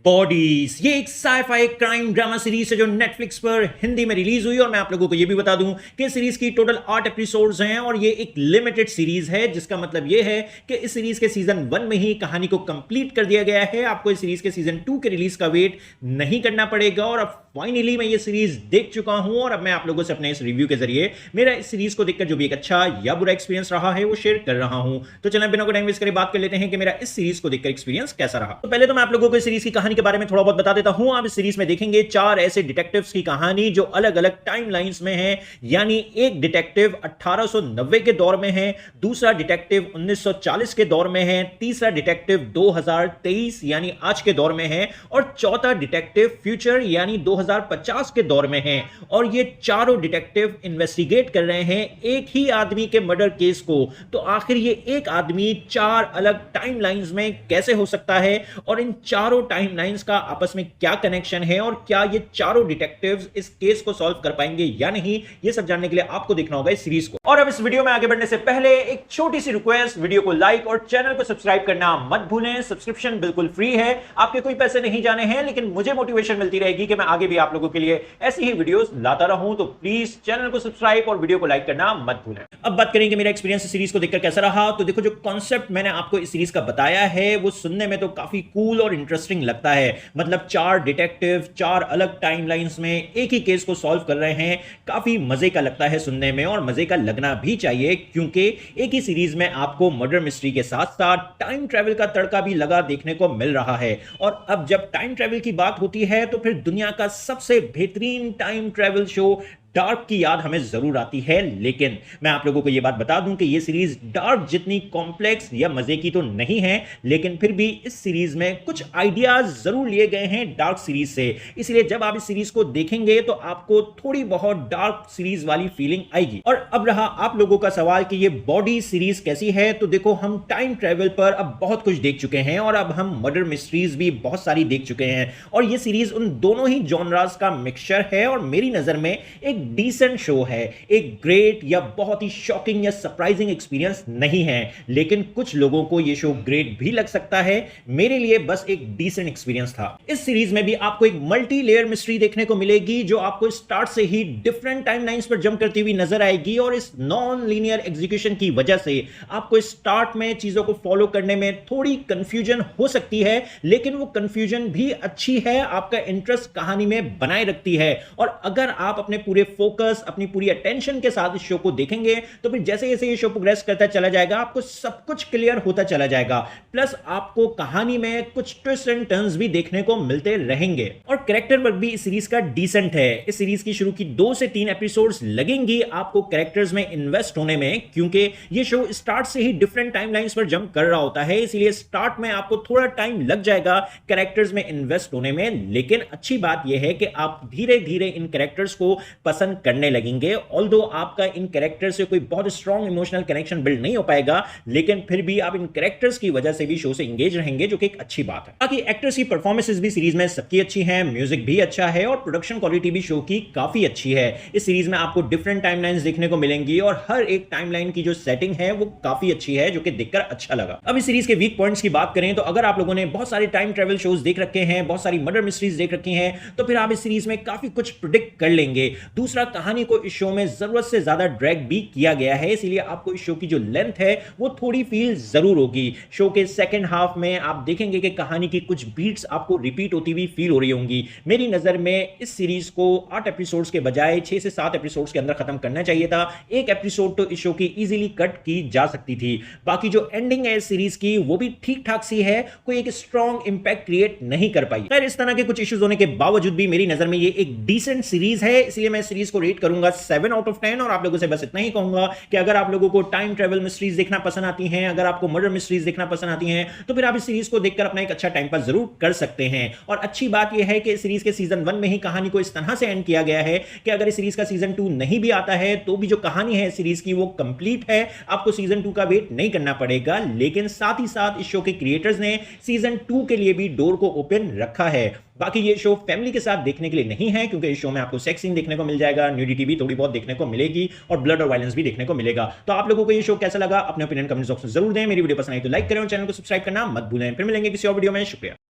Bodies ये एक sci-fi crime drama series है जो नेटफ्लिक्स पर हिंदी में रिलीज हुई और मैं आप लोगों को ये भी बता दूं कि सीरीज की टोटल 8 एपिसोड्स हैं और ये एक लिमिटेड सीरीज है, जिसका मतलब ये है कि इस सीरीज के सीजन 1 में ही कहानी को कंप्लीट कर दिया गया है। आपको इस सीरीज के सीजन 2 के रिलीज का वेट नहीं करना पड़ेगा और अब फाइनली मैं ये सीरीज देख चुका हूं और अब मैं आप लोगों से अपने इस रिव्यू के जरिए मेरा इस सीरीज को देखकर जो भी एक अच्छा या बुरा एक्सपीरियंस रहा है वो शेयर कर रहा हूं। तो चलिए बिना कोई टाइम वेस्ट करे बात कर लेते हैं कि मेरा इस सीरीज को देखकर एक्सपीरियंस कैसा रहा। तो पहले तो मैं आप लोगों को इस सीरीज की कहानी के बारे में थोड़ा बहुत बता देता हूं। आप इस सीरीज में देखेंगे 4 ऐसे डिटेक्टिव्स की कहानी जो अलग अलग टाइम लाइंस में है, यानी एक डिटेक्टिव 1890 के दौर में है, दूसरा डिटेक्टिव 1940 के दौर में है, तीसरा डिटेक्टिव 2023 यानी आज के दौर में है और चौथा डिटेक्टिव फ्यूचर यानी 2050 के दौर में है। और ये चारों डिटेक्टिव इन्वेस्टिगेट कर रहे हैं एक ही आदमी के मर्डर केस को। तो आखिर ये एक आदमी 4 अलग टाइम लाइंस में कैसे हो सकता है और इन चारों टाइम लाइंस का आपस में क्या कनेक्शन है और क्या ये चारों डिटेक्टिव्स इस केस को सॉल्व कर पाएंगे या नहीं, ये सब जानने के लिए आपको देखना होगा इस सीरीज को। और अब इस वीडियो में आगे बढ़ने से पहले एक छोटी सी रिक्वेस्ट, वीडियो को लाइक और चैनल को सब्सक्राइब करना मत भूलें। सब्सक्रिप्शन बिल्कुल फ्री है, आपके कोई पैसे नहीं जाने हैं, लेकिन मुझे मोटिवेशन मिलती रहेगी कि मैं आगे भी आप लोगों के लिए ऐसी ही वीडियोस लाता रहूं। तो प्लीज चैनल को सब्सक्राइब और वीडियो को लाइक करना मत भूलें। अब बात करेंगे मेरा एक्सपीरियंस इस सीरीज को देखकर कैसा रहा। तो देखो, जो कॉन्सेप्ट मैंने आपको इस सीरीज का बताया है वो सुनने में तो काफी कूल और इंटरेस्टिंग लगता है। मतलब 4 डिटेक्टिव 4 अलग टाइम लाइंस में एक ही केस को सॉल्व कर रहे हैं, काफी मजे का लगता है सुनने में और मजे का लगना भी चाहिए, क्योंकि एक ही सीरीज में आपको मर्डर मिस्ट्री के साथ साथ टाइम ट्रैवल का तड़का भी लगा देखने को मिल रहा है। और अब जब टाइम ट्रैवल की बात होती है तो फिर दुनिया का सबसे बेहतरीन टाइम ट्रैवल शो डार्क की याद हमें जरूर आती है। लेकिन मैं आप लोगों को यह बात बता दूं कि यह सीरीज डार्क जितनी कॉम्प्लेक्स या मजे की तो नहीं है, लेकिन फिर भी इस सीरीज में कुछ आइडियाज जरूर लिए गए हैं डार्क सीरीज से। इसलिए जब आप इस सीरीज को देखेंगे तो आपको थोड़ी बहुत डार्क सीरीज वाली फीलिंग आएगी। और अब रहा आप लोगों का सवाल कि यह बॉडी सीरीज कैसी है, तो देखो, हम टाइम ट्रेवल पर अब बहुत कुछ देख चुके हैं और अब हम मर्डर मिस्ट्रीज भी बहुत सारी देख चुके हैं और यह सीरीज उन दोनों ही जॉनरास का मिक्सचर है और मेरी नजर में एक डिसेंट शो है। एक ग्रेट या बहुत ही शॉकिंग या सरप्राइजिंग एक्सपीरियंस नहीं है, लेकिन कुछ लोगों को यह शो ग्रेट भी लग सकता है। मेरे लिए बस एक डिसेंट एक्सपीरियंस था। इस सीरीज में भी आपको एक मल्टी लेयर मिस्ट्री देखने को मिलेगी जो आपको स्टार्ट से ही डिफरेंट टाइमलाइंस पर जंप करती हुई नजर आएगी और इस नॉन लीनियर एग्जीक्यूशन की वजह से आपको स्टार्ट में चीजों को फॉलो करने में थोड़ी कंफ्यूजन हो सकती है, लेकिन वो कंफ्यूजन भी अच्छी है, आपका इंटरेस्ट कहानी में बनाए रखती है। और अगर आप अपने पूरे फोकस, अपनी पूरी अटेंशन के साथ इस शो को देखेंगे तो फिर जैसे जैसे ये शो प्रोग्रेस करता चला जाएगा आपको सब कुछ क्लियर होता चला जाएगा। प्लस आपको कहानी में कुछ ट्विस्ट एंड टर्न्स भी देखने को मिलते रहेंगे और कैरेक्टर वर्क भी इस सीरीज का डिसेंट है। इस सीरीज की शुरू की 2 से 3 एपिसोड्स लगेंगी आपको कैरेक्टर्स में इन्वेस्ट होने में, क्योंकि ये शो स्टार्ट से ही डिफरेंट टाइमलाइंस पर जंप कर रहा होता है। इसलिए स्टार्ट में आपको थोड़ा टाइम लग जाएगा कैरेक्टर्स में इन्वेस्ट होने में, लेकिन अच्छी बात यह है कि आप धीरे धीरे इन कैरेक्टर्स को पसंद करने लगेंगे। ऑल्दो आपका इन कैरेक्टर से कोई बहुत स्ट्रॉन्ग इमोशनल कनेक्शन बिल्ड नहीं हो पाएगा, लेकिन फिर भी आप इन कैरेक्टर्स की वजह से भी शो से एंगेज रहेंगे, जो कि एक अच्छी बात है। बाकी एक्टर्स की परफॉर्मेंसेस भी सीरीज में सबकी अच्छी हैं, म्यूजिक भी अच्छा है और प्रोडक्शन क्वालिटी भी शो की काफी अच्छी है। इस सीरीज में आपको डिफरेंट टाइमलाइंस देखने को मिलेंगी और हर एक टाइमलाइन की जो सेटिंग है वो काफी अच्छी है, जो कि देखकर अच्छा लगा। अब इस सीरीज के वीक पॉइंट्स की बात करें तो अगर आप लोगों ने बहुत सारे टाइम ट्रैवल शोज देख रखे हैं, बहुत सारी मर्डर मिस्ट्रीज देख रखी हैं, तो फिर आप इस सीरीज में काफी कुछ प्रिडिक्ट कर लेंगे। दूसरा, कहानी को इस शो में जरूरत से ज्यादा ड्रैग भी किया गया है, इसलिए आपको इस शो की जो लेंथ है वो थोड़ी फील जरूर होगी। शो के सेकंड हाफ में आप देखेंगे कि कहानी की कुछ बीट्स आपको रिपीट होती हुई फील हो रही होंगी। मेरी नजर में इस सीरीज को 8 एपिसोड्स के बजाय 6 से 7 एपिसोड्स के अंदर खत्म करना चाहिए था। एक एपिसोड तो इस शो की इजीली कट की जा सकती थी। बाकी जो एंडिंग है इस सीरीज की वो भी ठीक ठाक सी है, कोई एक स्ट्रॉन्ग इंपैक्ट क्रिएट नहीं कर पाई। खैर, इस तरह के कुछ इश्यूज होने के बावजूद भी मेरी नजर में ये एक डिसेंट सीरीज है, इसलिए मैं सीरीज को रेट करूंगा 7 आउट ऑफ 10 और आप लोगों से बस इतना ही कहूंगा कि अगर आप लोगों को टाइम ट्रैवल मिस्ट्रीज देखना पसंद आती हैं, अगर आपको मर्डर मिस्ट्रीज देखना पसंद आती हैं, तो फिर आप इस सीरीज को देखकर अपना एक अच्छा टाइम पास जरूर कर सकते हैं। और अच्छी बात यह है कि इस सीरीज के सीजन 1 में ही कहानी को इस तरह से एंड किया गया है कि अगर इस सीरीज का सीजन 2 नहीं भी आता है तो भी जो कहानी है सीरीज की वो कंप्लीट है, आपको सीजन 2 का वेट नहीं करना पड़ेगा। लेकिन साथ ही साथ इस शो के क्रिएटर्स ने सीजन 2 के लिए भी डोर को ओपन रखा है। बाकी ये शो फैमिली के साथ देखने के लिए नहीं है, क्योंकि इस शो में आपको सेक्स सीन देखने को मिल जाएगा, न्यूडिटी भी थोड़ी बहुत देखने को मिलेगी और ब्लड और वायलेंस भी देखने को मिलेगा। तो आप लोगों को ये शो कैसा लगा अपने ओपिनियन कमेंट बॉक्स में जरूर दें। मेरी वीडियो पसंद आई तो लाइक करें और चैनल को सब्सक्राइब करना मत भूलें। फिर मिलेंगे किसी और वीडियो में। शुक्रिया।